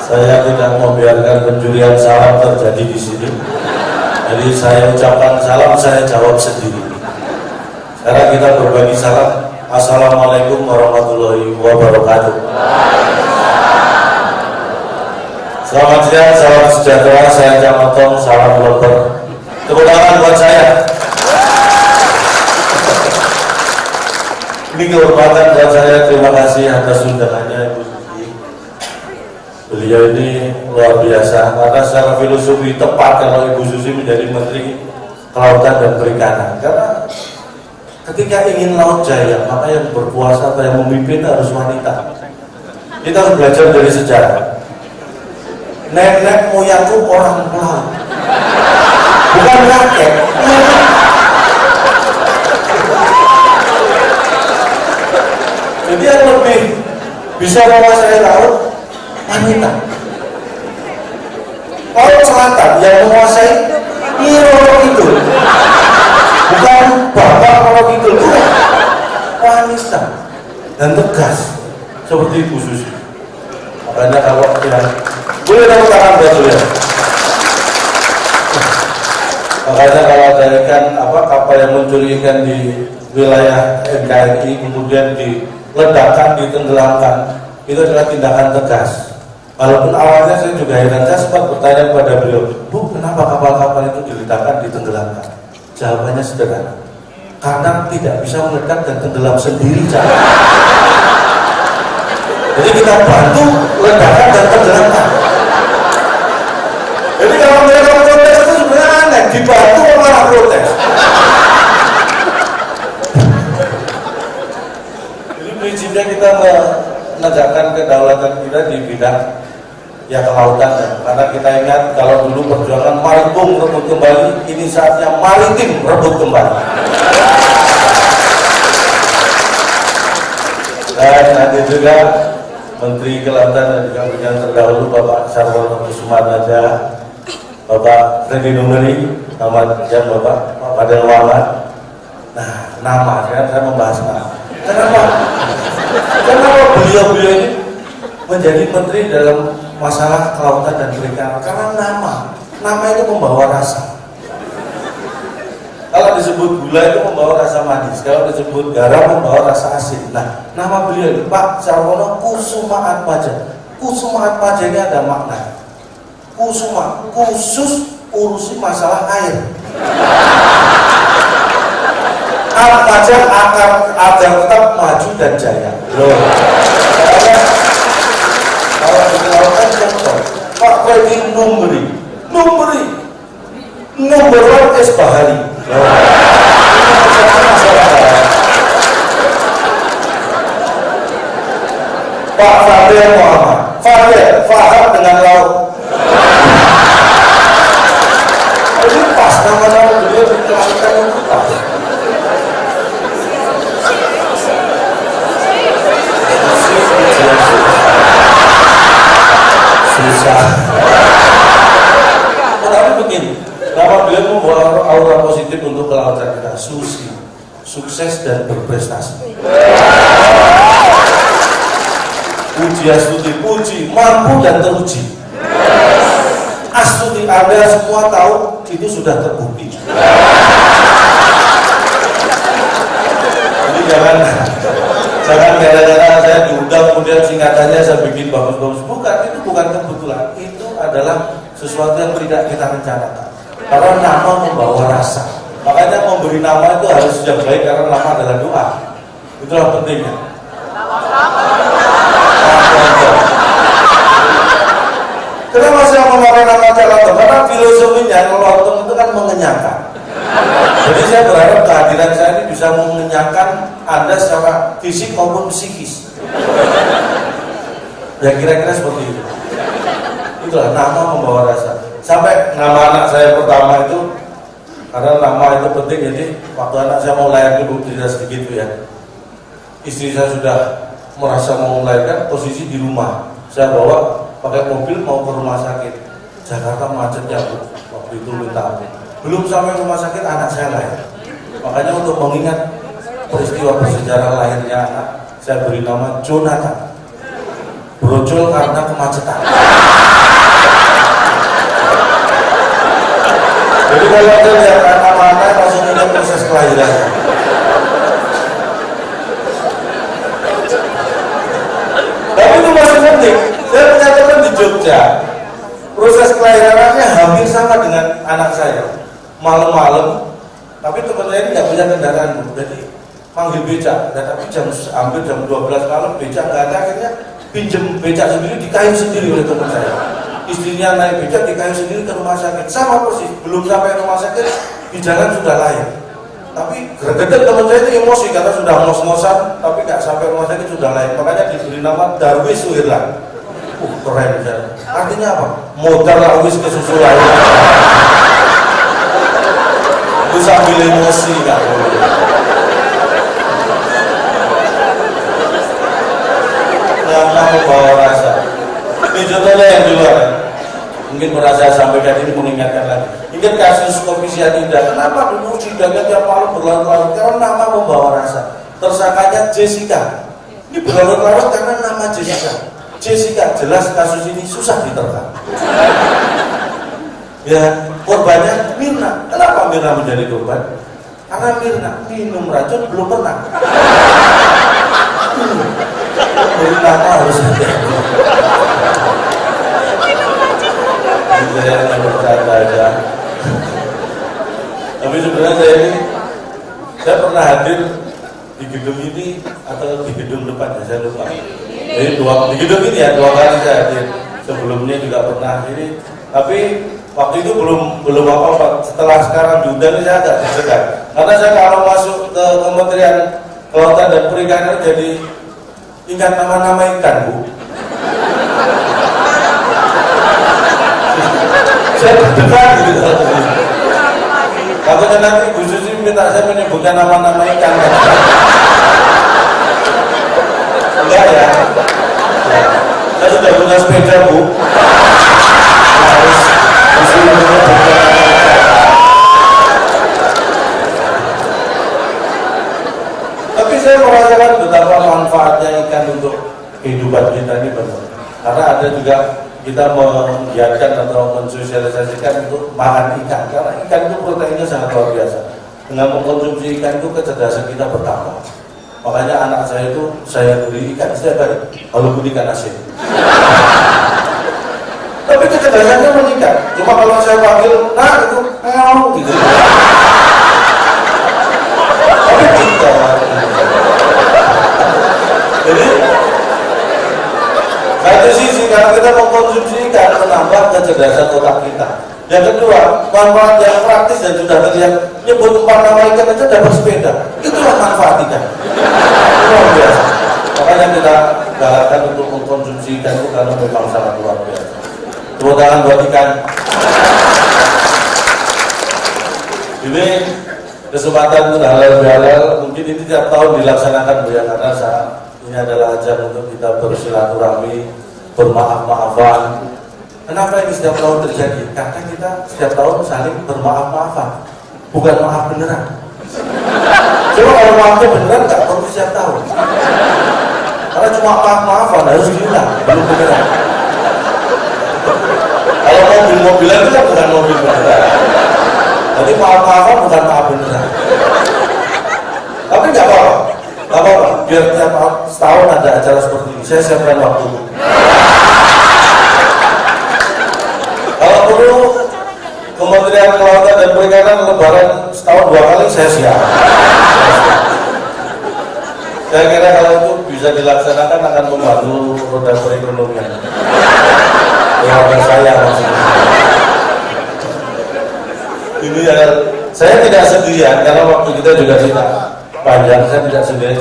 Saya tidak membiarkan pencurian salam terjadi di sini. Jadi saya ucapkan salam, saya jawab sendiri. Sekarang kita berbagi salam. Assalamualaikum warahmatullahi wabarakatuh. Selamat siang, salam sejahtera. Saya Cak Motong, salam loper. Tepuk tangan buat saya. Ini kehormatan buat saya. Terima kasih atas undangannya Ibu Susi. Beliau ini luar biasa karena secara filosofi tepat kalau Ibu Susi menjadi Menteri Kelautan dan Perikanan. Karena ketika ingin laut jaya, maka yang berkuasa atau yang memimpin harus wanita. Kita harus belajar dari sejarah. Nenek moyangku orang pelaut, bukan rakyat. Jadi yang lebih bisa menguasai laut, wanita. Laut selatan yang menguasai Nyi Roro Kidul, bukan Bapak Roro Kidul, wanita dan tegas seperti Ibu Susi. Makanya kalau yang boleh tepuk tangan buat beliau. Makanya kalau ada ikan kapal yang mencuri ikan di wilayah NKRI kemudian diledakkan, ditenggelamkan, itu adalah tindakan tegas. Walaupun awalnya saya juga heran, saya sempat bertanya kepada beliau, Bu, kenapa kapal-kapal itu diledakkan, ditenggelamkan? Jawabannya sederhana, karena tidak bisa meledak dan tenggelam sendiri. Jadi kita bantu ledakan dan tenggelamkan. Jadi kalau mereka protes itu sebenarnya aneh, dibantu malah protes. Jadi prinsipnya kita menegakkan kedaulatan kita di bidang kelautan, karena kita ingat kalau dulu perjuangan maritim rebut kembali, ini saatnya maritim rebut kembali. Dan nanti juga Menteri Kelautan dan juga Perikanan terdahulu Bapak Sarwono Kusumaatmadja, Bapak Freddy Numberi, Ahmad Jam, Bapak Fadel Wahab. Nah, nama saya membahas nama. Kenapa beliau-beliau ini menjadi menteri dalam masalah kelautan dan perikanan? Karena nama itu membawa rasa. Kalau disebut gula itu membawa rasa manis, kalau disebut garam membawa rasa asin. Nah, nama beliau Pak Sarwono Kusumaatmadja. Kusumaatmadja ini ada makna. Kusuma, khusus urusi masalah air. Atmadja agar tetap maju dan jaya. Loh. Kalau di kelautan contoh, Pak Freddy Numberi, number one es Bahari. Pak Fadel Muhammad, Faham dengan laut. Ini pas nama-nama beliau dikeluarkan itu pas. Susah. Tapi begini, nama beliau membawa aura positif untuk kelautan kita. Susi, sukses dan berprestasi. Puji Astuti, puji, mampu dan teruji. Astuti, Anda semua tahu itu sudah terbukti. Jadi jangan gara-gara saya diundang kemudian singkatannya saya bikin bagus-bagus. Bukan, itu bukan kebetulan. Itu adalah sesuatu yang tidak kita rencanakan. Karena nama membawa rasa. Makanya memberi nama itu harus yang baik karena nama adalah doa. Itulah pentingnya. Kenapa saya memakai nama Cak Lontong? Karena filosofinya Lontong itu kan mengenyangkan. Jadi saya berharap kehadiran saya ini bisa mengenyangkan Anda secara fisik maupun psikis. Ya kira-kira seperti itu. Itulah nama membawa rasa. Sampai nama anak saya pertama itu, karena nama itu penting, jadi waktu anak saya mau lahir dulu cerita sedikit ya. Istri saya sudah merasa mau melahirkan, posisi di rumah. Saya bawa pakai mobil mau ke rumah sakit. Jakarta macetnya Bu, waktu itu minta ampun. Belum sampai rumah sakit anak saya lahir. Makanya untuk mengingat peristiwa bersejarah lahirnya anak, saya beri nama Jonathan. Brojol karena kemacetan. kalau saya lihat anak-anak langsung ingat proses kelahiran. Tapi itu masih penting. Saya menyatakan di Jogja, proses kelahirannya hampir sama dengan anak saya. Malam-malam, tapi teman saya ini nggak punya kendaraan, jadi panggil becak. Tapi hampir jam 12 malam becak nggak ada, akhirnya pinjem becak sendiri, dikayu sendiri oleh teman saya. Istrinya naik becak, dikayu sendiri ke rumah sakit. Sama persis, belum sampai rumah sakit di jalan sudah lahir. Tapi gregetan teman saya itu emosi karena sudah ngos-ngosan, tapi nggak sampai rumah sakit sudah lahir. Makanya diberi nama Darwis Suherlan. Keren kan? Artinya apa? Modal Darwis ke susu lahir. Itu sambil emosi nggak boleh. Nama membawa rasa. Ini contohnya yang di luar. Mungkin merasa sampaikan ini mengingatkan lagi. Ingat kasus kopi sianida. Kenapa dulu sidangnya tiap malam berlarut-larut? Karena nama membawa rasa. Tersangkanya Jessica. Ini berlarut-larut karena nama Jessica. Jessica, jelas kasus ini susah diterka. Ya, korbannya Mirna. Kenapa Mirna menjadi korban? Karena Mirna minum racun belum pernah. Jadi nama harus ada. Saya yang bercanda aja. Tapi sebenarnya saya pernah hadir di gedung ini atau di gedung depan, saya lupa. Jadi di gedung ini ya 2 kali saya hadir. Sebelumnya juga pernah ini. Tapi waktu itu belum apa-apa. Setelah sekarang diundang saya agak deg-degan. Karena saya kalau masuk ke Kementerian Kelautan dan Perikanan jadi ingat nama-nama ikan, Bu. Saya deg-degan gitu. Takutnya nanti Bu Susi minta saya menyebutkan nama-nama ikan. Enggak ya. Saya sudah punya sepeda, Bu. Harus disuruh menyebutkan. Tapi saya merasakan betapa manfaatnya ikan untuk kehidupan kita ini benar. Karena ada juga kita menggiatkan atau mensosialisasikan untuk makan ikan. Karena ikan itu proteinnya sangat luar biasa. Dengan mengkonsumsi ikan itu kecerdasan kita bertambah. Makanya anak saya itu saya beri ikan setiap hari, walaupun ikan asin. Tapi kecerdasannya meningkat. Cuma kalau saya panggil, nah itu gitu. Tapi pintar. Jadi satu sisi kalau kita mengkonsumsi ikan menambah kecerdasan otak kita. Yang kedua, manfaat yang praktis dan sudah terlihat, nyebut 4 nama ikan aja dapat sepeda. Itulah manfaat ikan. Luar biasa. Makanya kita galakkan untuk mengkonsumsi ikan itu karena memang sangat luar biasa. Tepuk tangan buat ikan. Ini kesempatan untuk halal-halal, mungkin ini tiap tahun dilaksanakan, Bu, ya, karena ini adalah ajang untuk kita bersilaturahmi, bermaaf-maafan. Kenapa ini setiap tahun terjadi? Karena kita setiap tahun saling bermaaf-maafan, bukan maaf beneran. Coba kalau maafnya beneran nggak perlu setiap tahun. Karena cuma maaf-maafan harus diulang, belum beneran. Kalau mobil-mobilan itu kan bukan mobil beneran. Jadi maaf-maafan bukan maaf beneran. Tapi nggak apa-apa. Gak apa-apa, biar tiap setahun ada acara seperti ini, saya siapkan waktu. Kalau perlu Kementerian Kelautan dan Perikanan lebaran setahun 2 kali, saya siap. Saya kira kalau itu bisa dilaksanakan akan membantu roda perekonomian. Keluarga saya maksudnya. Ini ya, saya tidak sendirian, karena waktu kita juga tidak panjang, saya tidak sendirian.